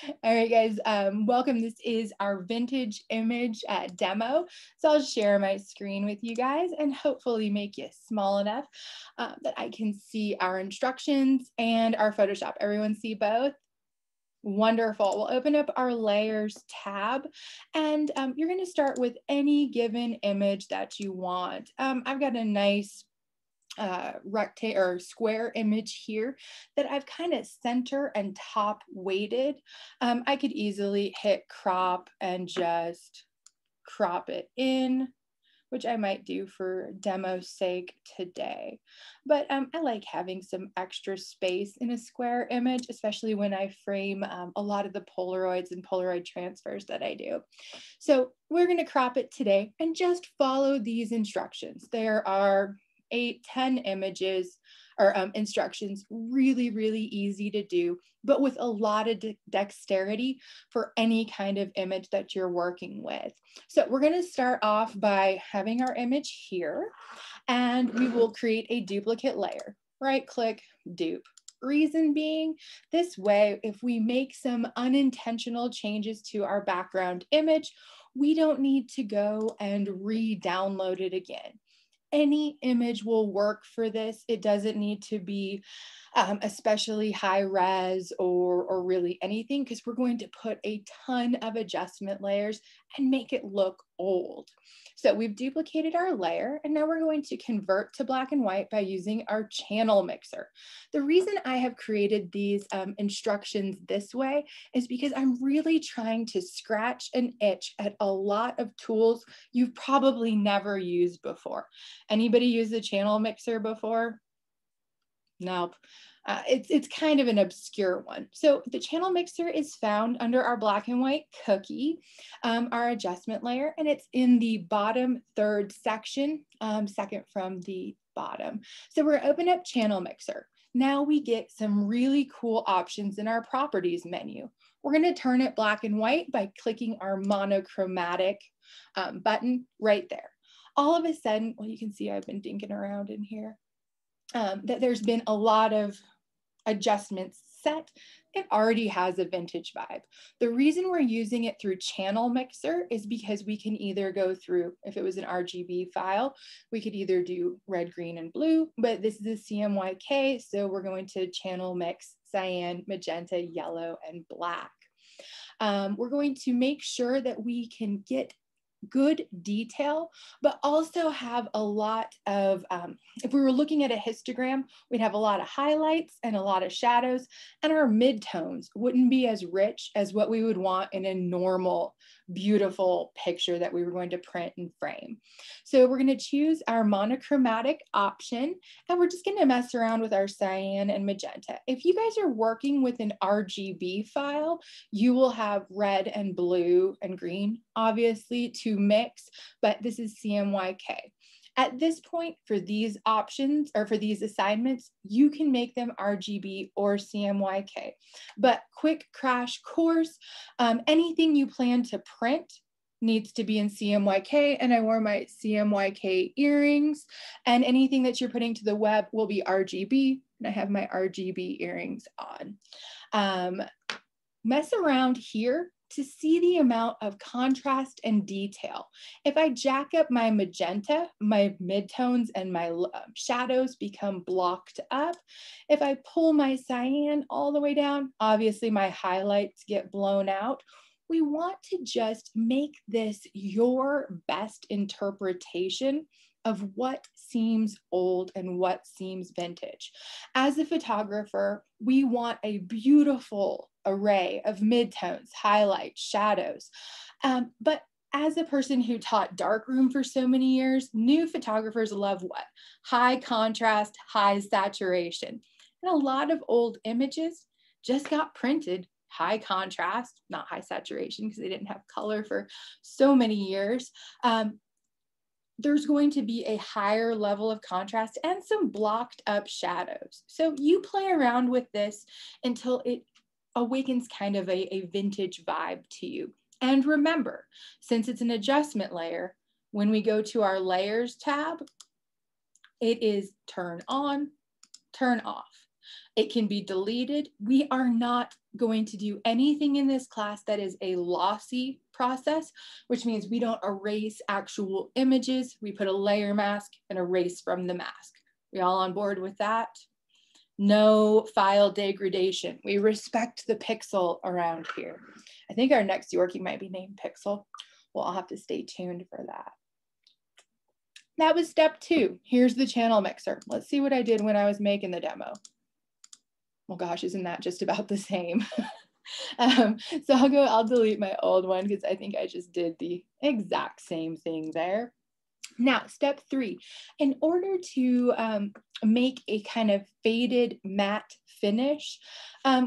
All right, guys, welcome. This is our vintage image demo. So I'll share my screen with you guys and hopefully make it small enough that I can see our instructions and our Photoshop. Everyone see both? Wonderful. We'll open up our layers tab and you're going to start with any given image that you want. I've got a nice rectangle or square image here that I've kind of center and top weighted. I could easily hit crop and just crop it in, which I might do for demo's sake today. But I like having some extra space in a square image, especially when I frame a lot of the Polaroids and Polaroid transfers that I do. So we're going to crop it today and just follow these instructions. There are 8-10 images or instructions, really easy to do, but with a lot of dexterity for any kind of image that you're working with. So we're going to start off by having our image here, and we will create a duplicate layer. Right click, dupe. Reason being, this way, if we make some unintentional changes to our background image, we don't need to go and re-download it again. Any image will work for this. It doesn't need to be especially high res or really anything, because we're going to put a ton of adjustment layers and make it look old. So we've duplicated our layer and now we're going to convert to black and white by using our channel mixer. The reason I have created these instructions this way is because I'm really trying to scratch an itch at a lot of tools you've probably never used before. Anybody use the channel mixer before? Nope. It's kind of an obscure one. So the channel mixer is found under our black and white cookie, our adjustment layer, and it's in the bottom third section, second from the bottom. So we're gonna open up channel mixer. Now we get some really cool options in our properties menu. We're gonna turn it black and white by clicking our monochromatic button right there. All of a sudden, well, you can see I've been dinking around in here, that there's been a lot of adjustments set. It already has a vintage vibe. The reason we're using it through channel mixer is because we can either go through, if it was an RGB file, we could either do red, green, and blue, but this is a CMYK, so we're going to channel mix cyan, magenta, yellow, and black. We're going to make sure that we can get good detail, but also have a lot of, if we were looking at a histogram, we'd have a lot of highlights and a lot of shadows, and our midtones wouldn't be as rich as what we would want in a normal, beautiful picture that we were going to print and frame. So we're going to choose our monochromatic option, and we're just going to mess around with our cyan and magenta. If you guys are working with an RGB file, you will have red and blue and green, obviously, to mix, but this is CMYK. At this point, for these options or for these assignments, you can make them RGB or CMYK. But quick crash course, anything you plan to print needs to be in CMYK, and I wore my CMYK earrings, and anything that you're putting to the web will be RGB, and I have my RGB earrings on. Mess around here to see the amount of contrast and detail. If I jack up my magenta, my midtones and my shadows become blocked up. If I pull my cyan all the way down, obviously my highlights get blown out. We want to just make this your best interpretation of what seems old and what seems vintage. As a photographer, we want a beautiful array of midtones, highlights, shadows. But as a person who taught darkroom for so many years, new photographers love what? High contrast, high saturation. And a lot of old images just got printed high contrast, not high saturation, because they didn't have color for so many years. There's going to be a higher level of contrast and some blocked up shadows. So you play around with this until it awakens kind of a vintage vibe to you. And remember, since it's an adjustment layer, when we go to our layers tab, it is turn on, turn off. It can be deleted. We are not going to do anything in this class that is a lossy process, which means we don't erase actual images. We put a layer mask and erase from the mask. We all on board with that? No file degradation. We respect the pixel around here. I think our next Yorkie might be named Pixel. Well, I'll have to stay tuned for that. That was step 2. Here's the channel mixer. Let's see what I did when I was making the demo. Well, gosh, isn't that just about the same? So I'll delete my old one because I think I just did the exact same thing there. Now, step 3, in order to make a kind of faded matte finish,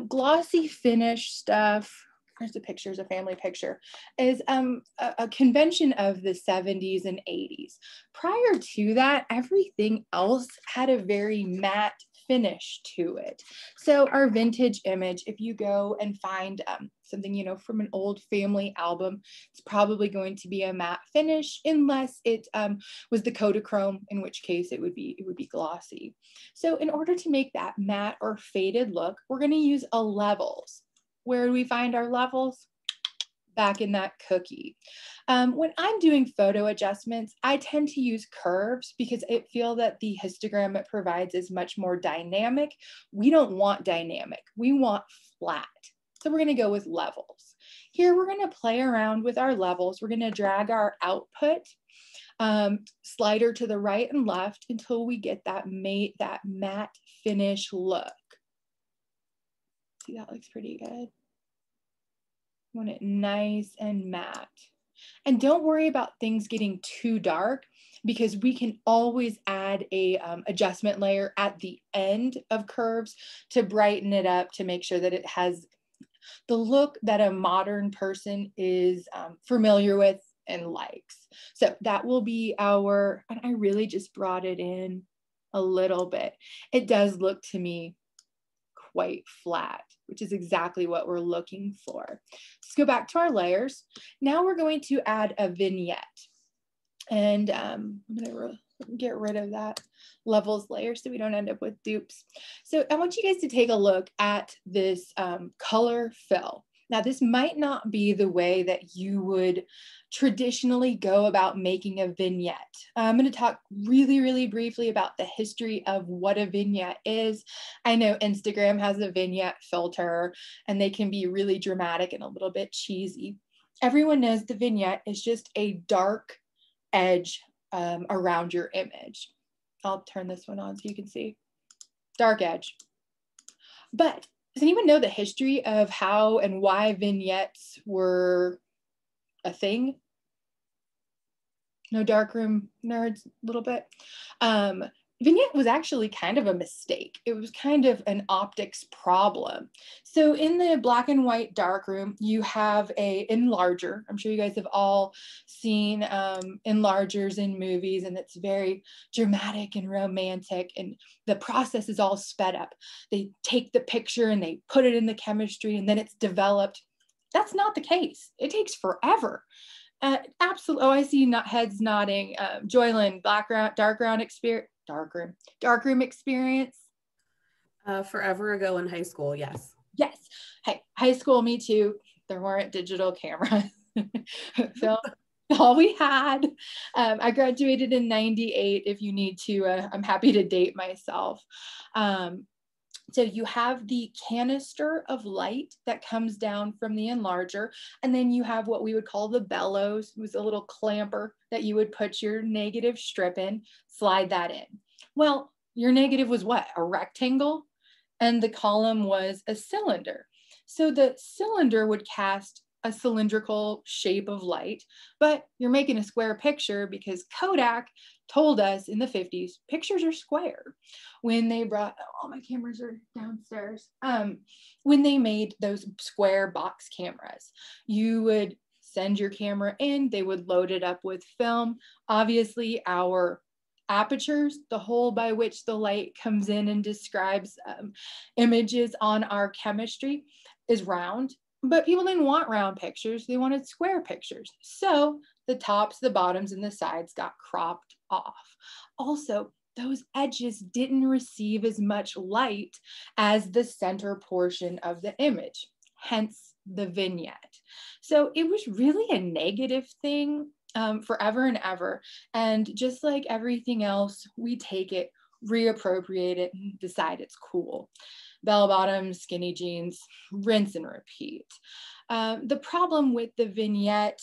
glossy finish stuff, here's a picture, here's a family picture, is a convention of the 70s and 80s. Prior to that, everything else had a very matte finish to it. So our vintage image, if you go and find something, you know, from an old family album, it's probably going to be a matte finish unless it was the Kodachrome, in which case it would be glossy. So in order to make that matte or faded look, we're going to use a levels. Where do we find our levels? Back in that cookie. When I'm doing photo adjustments, I tend to use curves because I feel that the histogram it provides is much more dynamic. We don't want dynamic, we want flat. So we're gonna go with levels. Here we're gonna play around with our levels. We're gonna drag our output slider to the right and left until we get that matte finish look. See, that looks pretty good. Want it nice and matte. And don't worry about things getting too dark because we can always add a adjustment layer at the end of curves to brighten it up to make sure that it has the look that a modern person is familiar with and likes. So that will be our, and I really just brought it in a little bit. It does look to me quite flat, which is exactly what we're looking for. Let's go back to our layers. Now we're going to add a vignette. And I'm gonna get rid of that levels layer so we don't end up with dupes. So I want you guys to take a look at this color fill. Now this might not be the way that you would traditionally go about making a vignette. I'm going to talk really, really briefly about the history of what a vignette is. I know Instagram has a vignette filter and they can be really dramatic and a little bit cheesy. Everyone knows the vignette is just a dark edge around your image. I'll turn this one on so you can see. Dark edge. But does anyone know the history of how and why vignettes were a thing? No darkroom nerds, a little bit. Vignette was actually kind of a mistake. It was kind of an optics problem. So in the black and white darkroom, you have a enlarger. I'm sure you guys have all seen enlargers in movies, and it's very dramatic and romantic, and the process is all sped up. They take the picture and they put it in the chemistry, and then it's developed. That's not the case. It takes forever. Absolutely. Oh, I see heads nodding. Joylyn, darkroom experience. Forever ago in high school, yes. Yes. Hey, high school, me too. There weren't digital cameras. So all we had. I graduated in '98. If you need to, I'm happy to date myself. So you have the canister of light that comes down from the enlarger, and then you have what we would call the bellows. It was a little clamper that you would put your negative strip in, slide that in. Well, your negative was what? A rectangle, and the column was a cylinder. So the cylinder would cast a cylindrical shape of light, but you're making a square picture because Kodak told us in the 50s, pictures are square. When they brought, all my cameras are downstairs. When they made those square box cameras, you would send your camera in, they would load it up with film. Obviously our apertures, the hole by which the light comes in and describes images on our chemistry, is round. But people didn't want round pictures, they wanted square pictures. So the tops, the bottoms, and the sides got cropped off. Also, those edges didn't receive as much light as the center portion of the image, hence the vignette. So it was really a negative thing forever and ever. And just like everything else, we take it, reappropriate it, and decide it's cool. Bell bottoms, skinny jeans, rinse and repeat. The problem with the vignette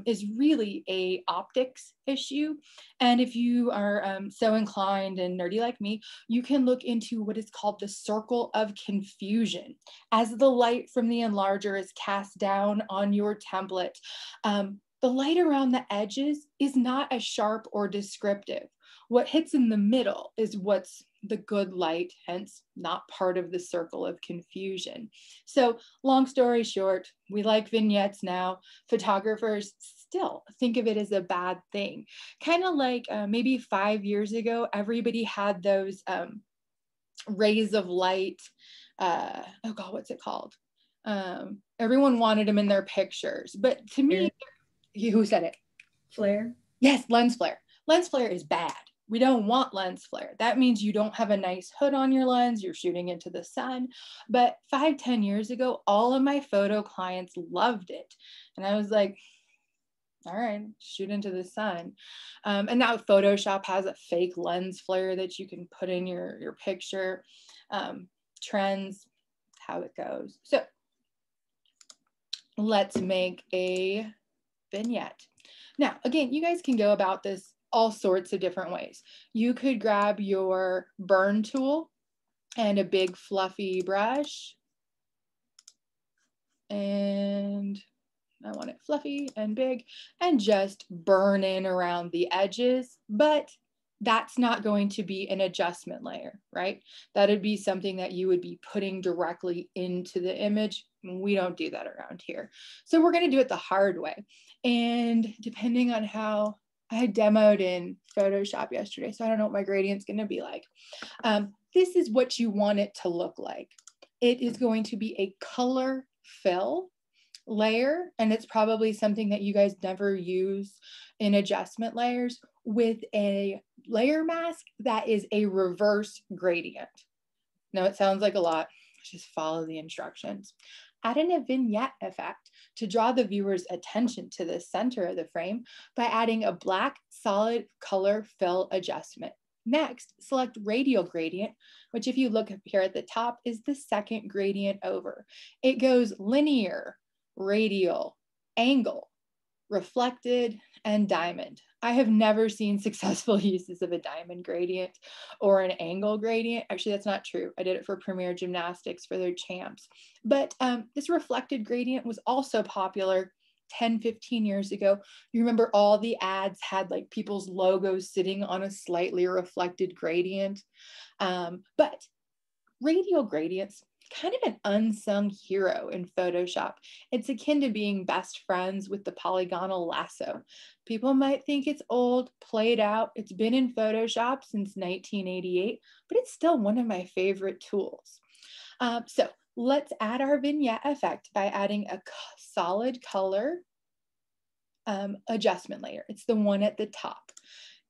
is really a optics issue. And if you are so inclined and nerdy like me, you can look into what is called the circle of confusion. As the light from the enlarger is cast down on your template, the light around the edges is not as sharp or descriptive. What hits in the middle is what's the good light, hence not part of the circle of confusion. So long story short, we like vignettes now. Photographers still think of it as a bad thing. Kind of like maybe 5 years ago, everybody had those rays of light. Oh God, what's it called? Everyone wanted them in their pictures. But to me, who said it? Flare. Yes, lens flare. Lens flare is bad. We don't want lens flare. That means you don't have a nice hood on your lens, you're shooting into the sun. But 5-10 years ago, all of my photo clients loved it. And I was like, all right, shoot into the sun. And now Photoshop has a fake lens flare that you can put in your picture. Trends, how it goes. So let's make a vignette. Now, again, you guys can go about this all sorts of different ways. You could grab your burn tool and a big fluffy brush. And I want it fluffy and big and just burn in around the edges, but that's not going to be an adjustment layer, right? That'd be something that you would be putting directly into the image. We don't do that around here. So we're going to do it the hard way. And depending on how I had demoed in Photoshop yesterday, so I don't know what my gradient's going to be like. This is what you want it to look like. It is going to be a color fill layer, and it's probably something that you guys never use in adjustment layers, with a layer mask that is a reverse gradient. Now it sounds like a lot, just follow the instructions. Add in a vignette effect to draw the viewer's attention to the center of the frame by adding a black solid color fill adjustment. Next, select radial gradient, which if you look up here at the top is the second gradient over. It goes linear, radial, angle, reflected, and diamond. I have never seen successful uses of a diamond gradient or an angle gradient. Actually, that's not true. I did it for Premier Gymnastics for their champs. But this reflected gradient was also popular 10-15 years ago. You remember all the ads had like people's logos sitting on a slightly reflected gradient. But radial gradients, kind of an unsung hero in Photoshop. It's akin to being best friends with the polygonal lasso. People might think it's old, played out. It's been in Photoshop since 1988, but it's still one of my favorite tools. So let's add our vignette effect by adding a solid color adjustment layer. It's the one at the top.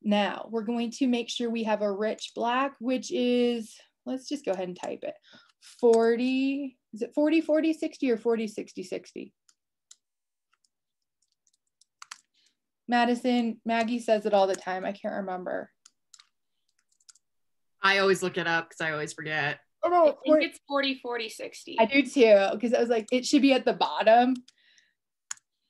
Now we're going to make sure we have a rich black, which is, let's just go ahead and type it. 40, is it 40, 40, 60 or 40, 60, 60? Madison, Maggie says it all the time. I can't remember. I always look it up because I always forget. Oh, I think it's 40, 40, 60. I do too, because I was like, it should be at the bottom.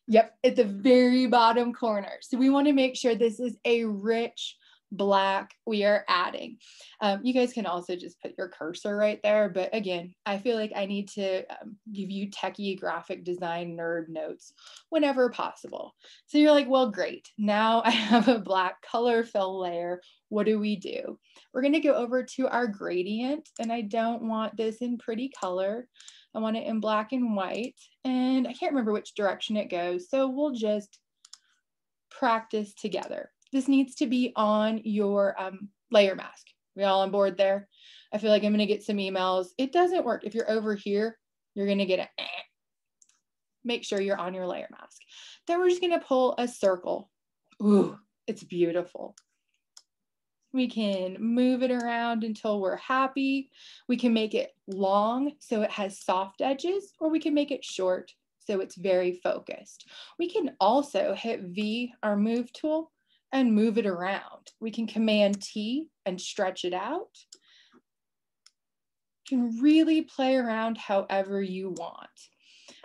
Yep, at the very bottom corner. So we want to make sure this is a rich black we are adding. You guys can also just put your cursor right there. But again, I feel like I need to give you techie graphic design nerd notes whenever possible. So you're like, well, great. Now I have a black color fill layer. What do? We're going to go over to our gradient, and I don't want this in pretty color. I want it in black and white, and I can't remember which direction it goes. So we'll just practice together. This needs to be on your layer mask. We all on board there? I feel like I'm going to get some emails. It doesn't work. If you're over here, you're going to get a make sure you're on your layer mask. Then we're just going to pull a circle. Ooh, it's beautiful. We can move it around until we're happy. We can make it long so it has soft edges, or we can make it short so it's very focused. We can also hit V, our move tool, and move it around. We can Command T and stretch it out. You can really play around however you want.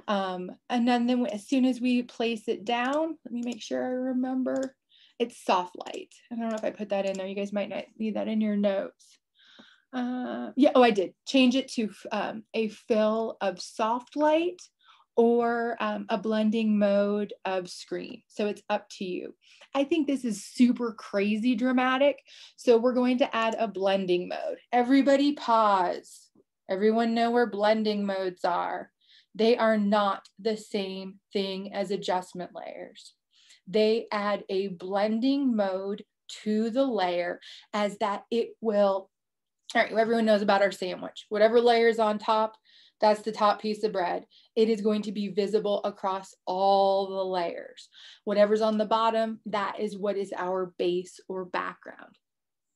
And then as soon as we place it down, let me make sure I remember, it's soft light. I don't know if I put that in there. You guys might not need that in your notes. Yeah, oh, I did. Change it to a fill of soft light or a blending mode of screen. So it's up to you. I think this is super crazy dramatic. So we're going to add a blending mode. Everybody pause. Everyone know where blending modes are. They are not the same thing as adjustment layers. They add a blending mode to the layer as that it will, all right, everyone knows about our sandwich. Whatever layer is on top, that's the top piece of bread. It is going to be visible across all the layers. Whatever's on the bottom, that is what is our base or background.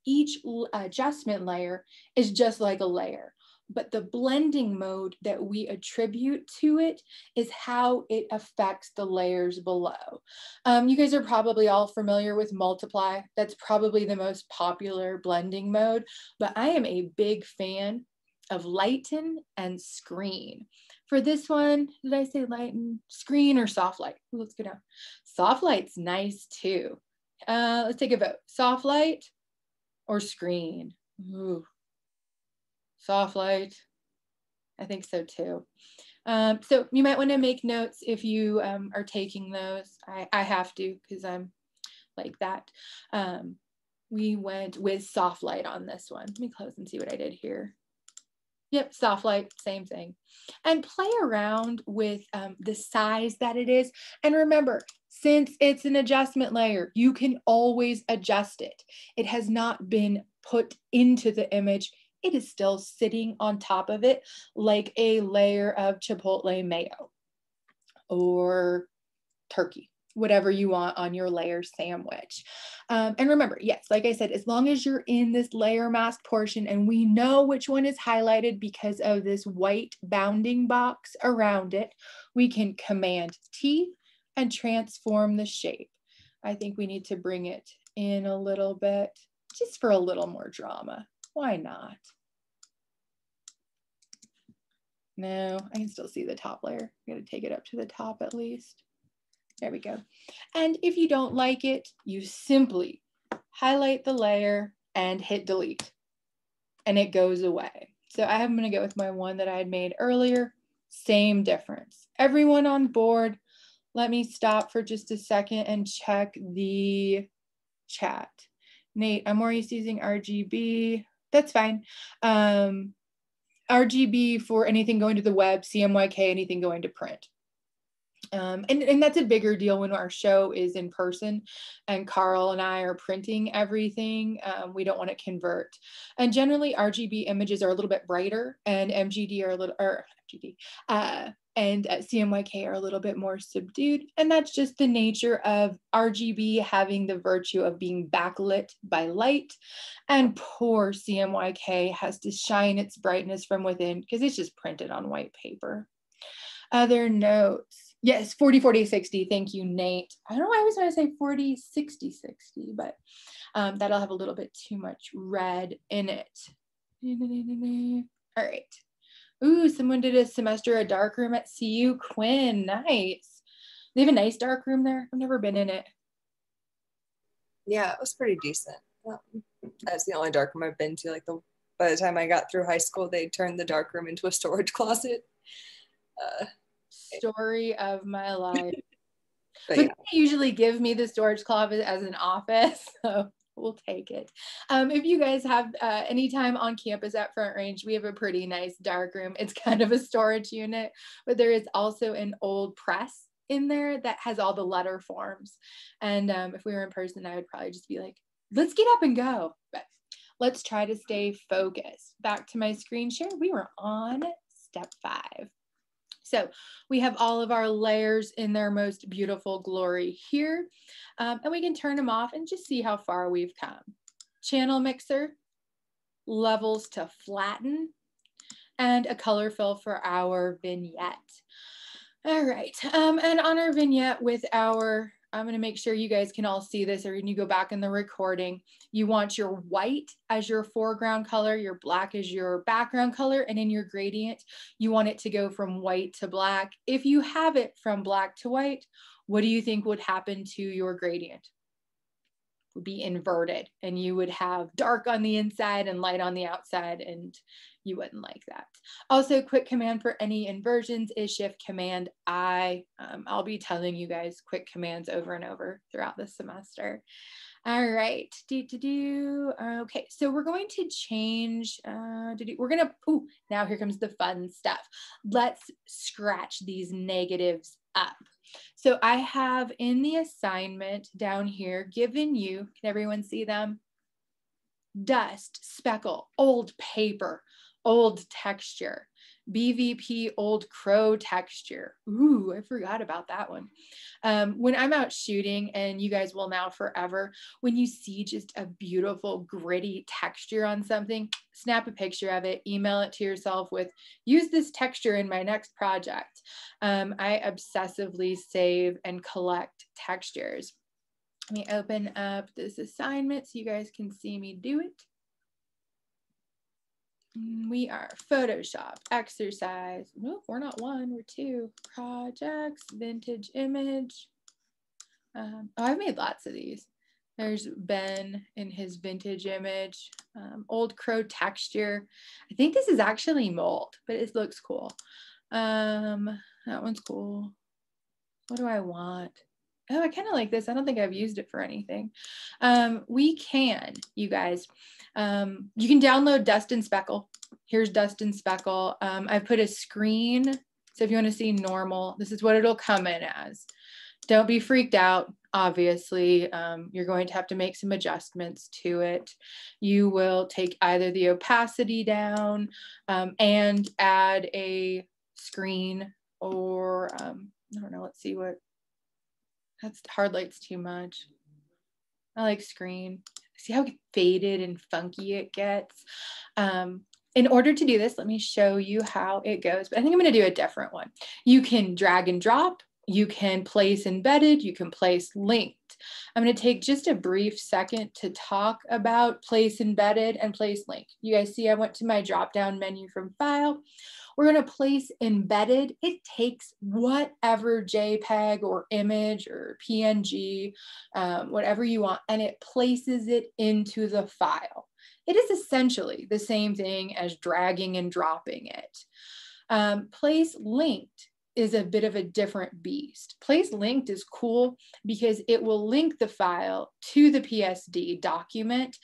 Each adjustment layer is just like a layer, but the blending mode that we attribute to it is how it affects the layers below. You guys are probably all familiar with multiply. That's probably the most popular blending mode, but I am a big fan of lighten and screen. For this one, did I say lighten, screen, or soft light? Ooh, let's go down. Soft light's nice too. Let's take a vote. Soft light or screen? Ooh. Soft light, I think so too. So you might want to make notes if you are taking those. I have to because I'm like that. We went with soft light on this one. Let me close and see what I did here. Yep, soft light, same thing. And play around with the size that it is. And remember, since it's an adjustment layer, you can always adjust it. It has not been put into the image. It is still sitting on top of it like a layer of Chipotle mayo or turkey, whatever you want on your layer sandwich. And remember, yes, like I said, as long as you're in this layer mask portion and we know which one is highlighted because of this white bounding box around it, we can Command T and transform the shape. I think we need to bring it in a little bit just for a little more drama. Why not? No, I can still see the top layer. I'm gonna take it up to the top at least. There we go. And if you don't like it, you simply highlight the layer and hit delete and it goes away. So I'm gonna go with my one that I had made earlier. Same difference. Everyone on board, let me stop for just a second and check the chat. Nate, I'm more used to using RGB. That's fine. RGB for anything going to the web, CMYK, anything going to print. And that's a bigger deal when our show is in person and Carl and I are printing everything. We don't want to convert. And generally RGB images are a little bit brighter and MGD are a little, or MGD, and CMYK are a little bit more subdued. And that's just the nature of RGB having the virtue of being backlit by light, and poor CMYK has to shine its brightness from within because it's just printed on white paper. Other notes. Yes, 40, 40, 60. Thank you, Nate. I don't know why I always want to say 40, 60, 60, but that'll have a little bit too much red in it. All right. Ooh, someone did a semester of darkroom at CU. Quinn, nice. They have a nice darkroom there. I've never been in it. Yeah, it was pretty decent. That's the only darkroom I've been to. Like by the time I got through high school, they turned the darkroom into a storage closet. Story of my life. But yeah. They usually give me the storage closet as an office, so we'll take it. If you guys have any time on campus at Front Range, we have a pretty nice dark room. It's kind of a storage unit, but there is also an old press in there that has all the letter forms. And if we were in person, I would probably just be like, let's get up and go. But let's try to stay focused. Back to my screen share. We were on step 5. So we have all of our layers in their most beautiful glory here. And we can turn them off and just see how far we've come. channel mixer, levels to flatten, and a color fill for our vignette. All right, and on our vignette with our, I'm gonna make sure you guys can all see this, or when you go back in the recording, you want your white as your foreground color, your black as your background color, and in your gradient, you want it to go from white to black. If you have it from black to white, what do you think would happen to your gradient? Would be inverted, and you would have dark on the inside and light on the outside, and you wouldn't like that. Also, quick command for any inversions is Shift Command I. I'll be telling you guys quick commands over and over throughout the semester. All right, okay, so we're going to change, now here comes the fun stuff. Let's scratch these negatives up. So I have in the assignment down here given you, can everyone see them? Dust, speckle, old paper, old texture, BVP, old crow texture. Ooh, I forgot about that one. When I'm out shooting, and you guys will now forever, when you see just a beautiful gritty texture on something, snap a picture of it, email it to yourself with, use this texture in my next project. I obsessively save and collect textures. Let me open up this assignment so you guys can see me do it. We are Photoshop, exercise. Nope, we're not one, we're two. Projects, vintage image. I've made lots of these. There's Ben in his vintage image. Old crow texture. I think this is actually mold, but it looks cool. That one's cool. What do I want? Oh, I kind of like this. I don't think I've used it for anything. We can, you guys, you can download Dust and Speckle. Here's Dust and Speckle. I've put a screen. So if you want to see normal, this is what it'll come in as. Don't be freaked out. Obviously, you're going to have to make some adjustments to it. You will take either the opacity down and add a screen, or I don't know, let's see what, that's hard light's too much. I like screen. See how faded and funky it gets. In order to do this, let me show you how it goes, but I think I'm going to do a different one. You can drag and drop. You can place embedded. You can place linked. I'm going to take just a brief second to talk about place embedded and place linked. You guys see I went to my drop-down menu from File. We're going to place embedded. It takes whatever JPEG or image or PNG, whatever you want, and it places it into the file. It is essentially the same thing as dragging and dropping it. Place linked is a bit of a different beast. Place linked is cool because it will link the file to the PSD document,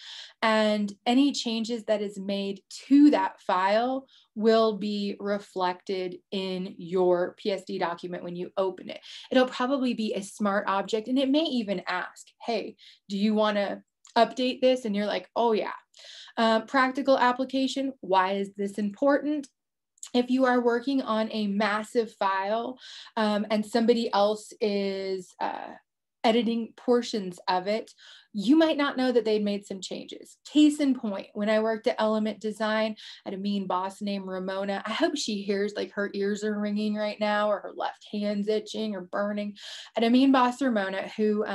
and any changes that is made to that file will be reflected in your PSD document when you open it. It'll probably be a smart object, and it may even ask, hey, do you want to update this? And you're like, oh yeah. Practical application, why is this important? If you are working on a massive file and somebody else is editing portions of it, you might not know that they'd made some changes. Case in point, when I worked at Element Design, I had a mean boss named Ramona. I hope she hears, like, her ears are ringing right now, or her left hand's itching or burning. I had a mean boss, Ramona, who,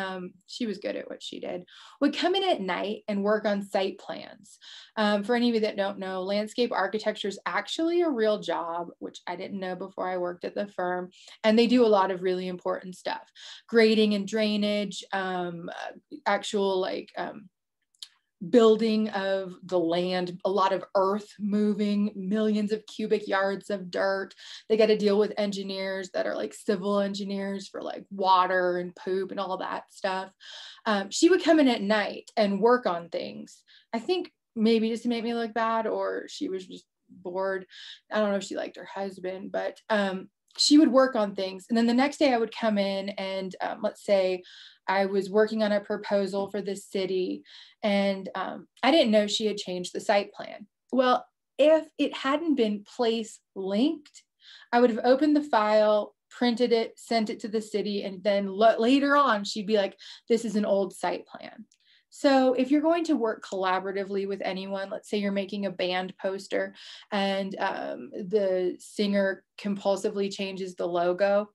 she was good at what she did, would come in at night and work on site plans. For any of you that don't know, landscape architecture is actually a real job, which I didn't know before I worked at the firm. And they do a lot of really important stuff. Grading and drainage, actual building of the land, a lot of earth moving, millions of cubic yards of dirt. They got to deal with engineers that are like civil engineers for like water and poop and all that stuff. She would come in at night and work on things. I think maybe just to make me look bad, or she was just bored. I don't know if she liked her husband, but she would work on things. And then the next day I would come in and let's say I was working on a proposal for the city, and I didn't know she had changed the site plan. Well, if it hadn't been place linked, I would have opened the file, printed it, sent it to the city, and then later on she'd be like, this is an old site plan. So if you're going to work collaboratively with anyone, let's say you're making a band poster and the singer compulsively changes the logo,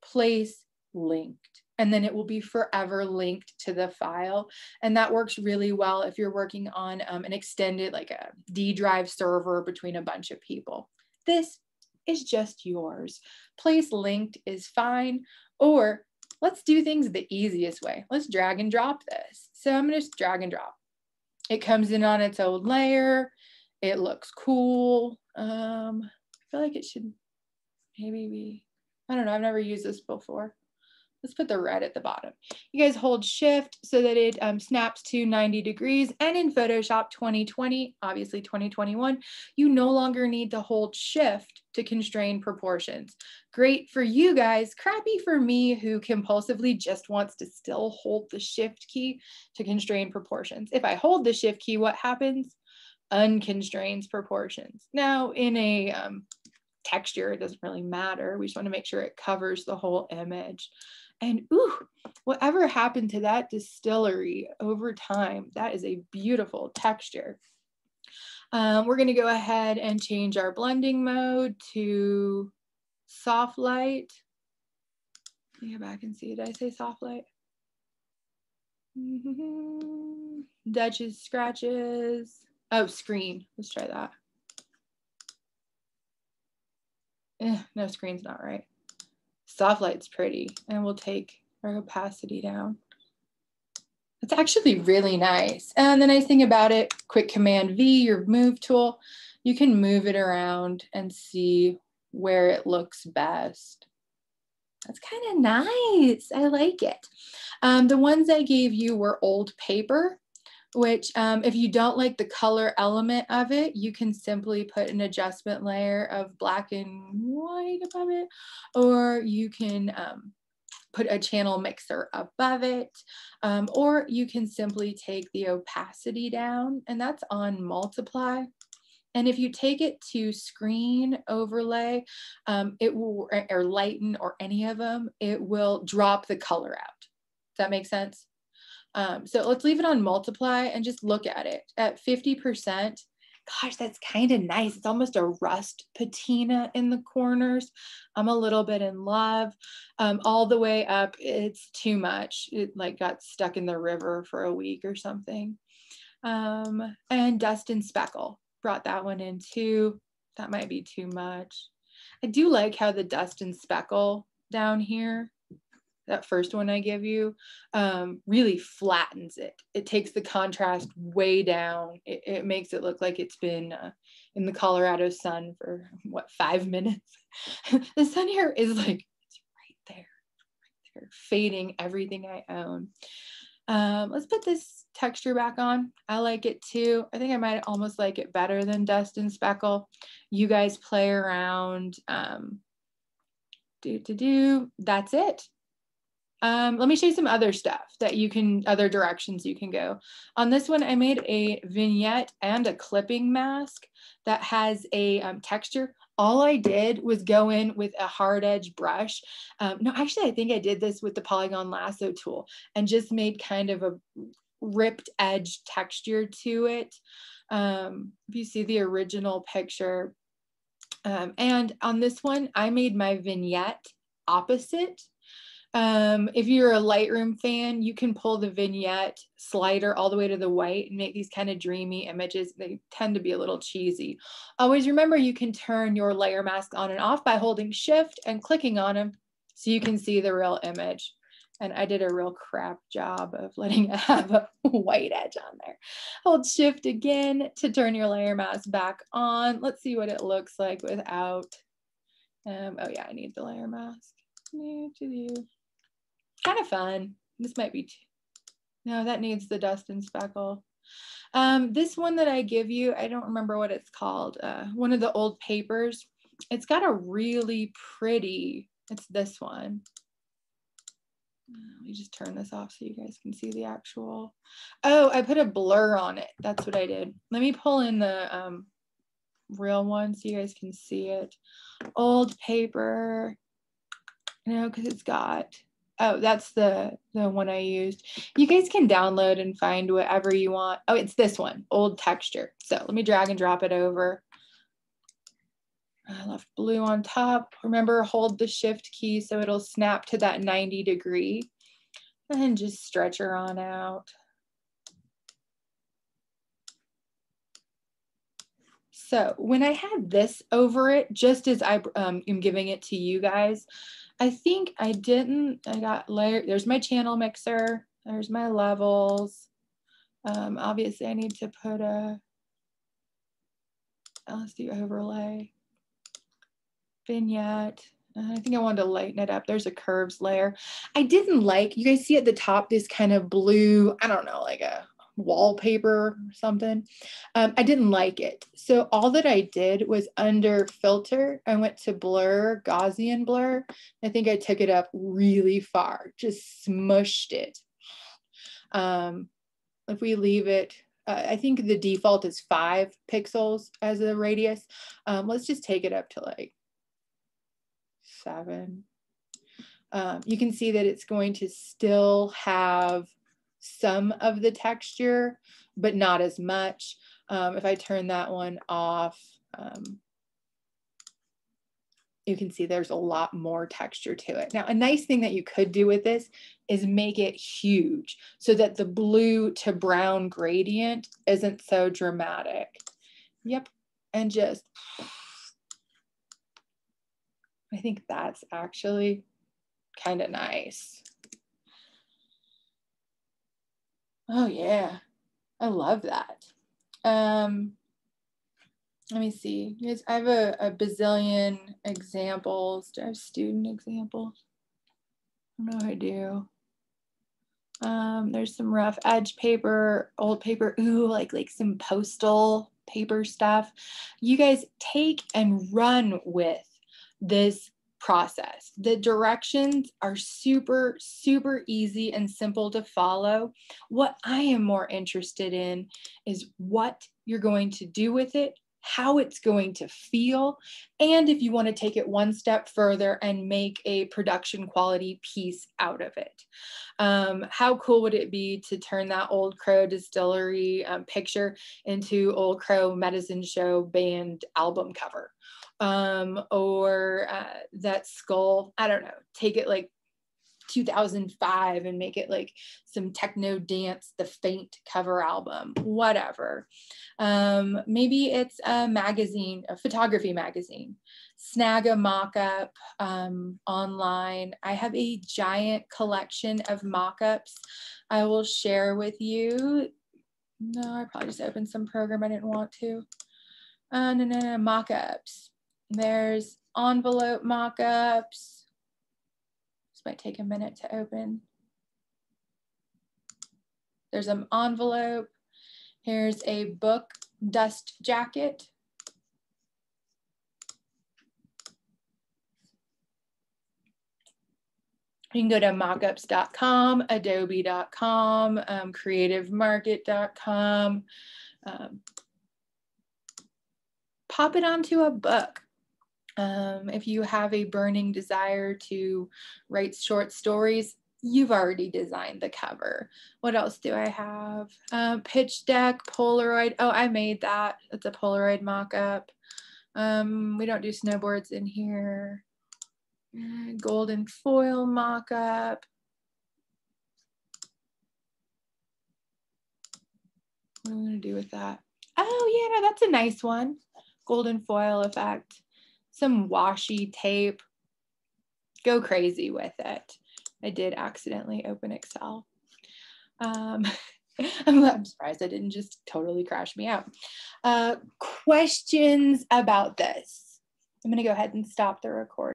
place linked, and then it will be forever linked to the file. And that works really well if you're working on an extended, like a D drive server between a bunch of people. This is just yours. Place linked is fine, or let's do things the easiest way. Let's drag and drop this. So I'm gonna just drag and drop. It comes in on its own layer. It looks cool. I feel like it should maybe be, I don't know, I've never used this before. Let's put the red at the bottom. You guys hold shift so that it snaps to 90 degrees. And in Photoshop 2020, obviously 2021, you no longer need to hold shift to constrain proportions. Great for you guys, crappy for me who compulsively just wants to still hold the shift key to constrain proportions. If I hold the shift key, what happens? Unconstrains proportions. Now in a texture, it doesn't really matter. We just want to make sure it covers the whole image. And ooh, whatever happened to that Distillery over time, that is a beautiful texture. We're going to go ahead and change our blending mode to soft light. Let me go back and see, did I say soft light? Duchess scratches. Oh, screen. Let's try that. No, screen's not right. Soft light's pretty, and we'll take our opacity down. It's actually really nice. And the nice thing about it, quick Command V, your move tool, you can move it around and see where it looks best. That's kind of nice. I like it. The ones I gave you were old paper, which if you don't like the color element of it, you can simply put an adjustment layer of black and white above it, or you can put a channel mixer above it, or you can simply take the opacity down, and that's on multiply. And if you take it to screen overlay, it will, or lighten, or any of them, it will drop the color out. Does that make sense? So let's leave it on multiply and just look at it at 50%. Gosh, that's kind of nice. It's almost a rust patina in the corners. I'm a little bit in love. All the way up, it's too much. It like got stuck in the river for a week or something. And dust and speckle, brought that one in too. That might be too much. I do like how the dust and speckle down here, that first one I give you, really flattens it. It takes the contrast way down. It makes it look like it's been in the Colorado sun for what, 5 minutes? The sun here is like, it's right there, fading everything I own. Let's put this texture back on. I like it too. I think I might almost like it better than dust and speckle. You guys play around. That's it. Let me show you some other stuff that you can, other directions you can go. On this one, I made a vignette and a clipping mask that has a texture. All I did was go in with a hard edge brush. No, actually, I think I did this with the polygon lasso tool and just made kind of a ripped edge texture to it. If you see the original picture. And on this one, I made my vignette opposite. If you're a Lightroom fan, you can pull the vignette slider all the way to the white and make these kind of dreamy images. They tend to be a little cheesy. Always remember, you can turn your layer mask on and off by holding shift and clicking on them so you can see the real image. And I did a real crap job of letting it have a white edge on there. Hold shift again to turn your layer mask back on. Let's see what it looks like without. Oh yeah, I need the layer mask. Kind of fun. This might be no, that needs the dust and speckle. This one that I give you, I don't remember what it's called. One of the old papers. It's got a really pretty, it's this one. Let me just turn this off so you guys can see the actual. Oh, I put a blur on it. That's what I did. Let me pull in the real one so you guys can see it. Old paper. You know, because it's got Oh, that's the one I used. You guys can download and find whatever you want. Oh, it's this one, old texture. So let me drag and drop it over. I left blue on top. Remember, hold the shift key so it'll snap to that 90 degree. And just stretch her on out. So when I had this over it, just as I am giving it to you guys, I think I got layer, there's my channel mixer, there's my levels. Obviously I need to put a LSD overlay, vignette. I think I wanted to lighten it up. There's a curves layer. I didn't like, you guys see at the top, this kind of blue, I don't know, like a wallpaper or something. I didn't like it. So all that I did was under filter, I went to blur, Gaussian blur. I think I took it up really far, just smushed it. If we leave it, I think the default is 5 pixels as a radius. Let's just take it up to like 7. You can see that it's going to still have some of the texture, but not as much. If I turn that one off, you can see there's a lot more texture to it. Now, a nice thing that you could do with this is make it huge so that the blue to brown gradient isn't so dramatic. Yep, and just, I think that's actually kind of nice. Oh yeah, I love that. Let me see. Yes, I have a bazillion examples. Do I have student examples? I don't know if I do. There's some rough edge paper, old paper. Ooh, like some postal paper stuff. You guys take and run with this process. The directions are super, super easy and simple to follow. What I am more interested in is what you're going to do with it, how it's going to feel, and if you want to take it one step further and make a production quality piece out of it. How cool would it be to turn that Old Crow Distillery picture into Old Crow Medicine Show band album cover? Or that skull, I don't know, take it like 2005 and make it like some techno dance, the Faint cover album, whatever. Maybe it's a magazine, a photography magazine. Snag a mock-up online. I have a giant collection of mock-ups I will share with you. No, I probably just opened some program I didn't want to. No, mock-ups. There's envelope mock-ups. This might take a minute to open. There's an envelope. Here's a book dust jacket. You can go to mockups.com, adobe.com, creativemarket.com. Pop it onto a book. If you have a burning desire to write short stories, you've already designed the cover. What else do I have? Pitch deck, Polaroid. Oh, I made that. It's a Polaroid mock-up. We don't do snowboards in here. Golden foil mock-up. What am I going to do with that? Oh, yeah, no, that's a nice one. Golden foil effect. Some washi tape. Go crazy with it. I did accidentally open Excel. I'm surprised I didn't just totally crash me out. Questions about this? I'm going to go ahead and stop the recording.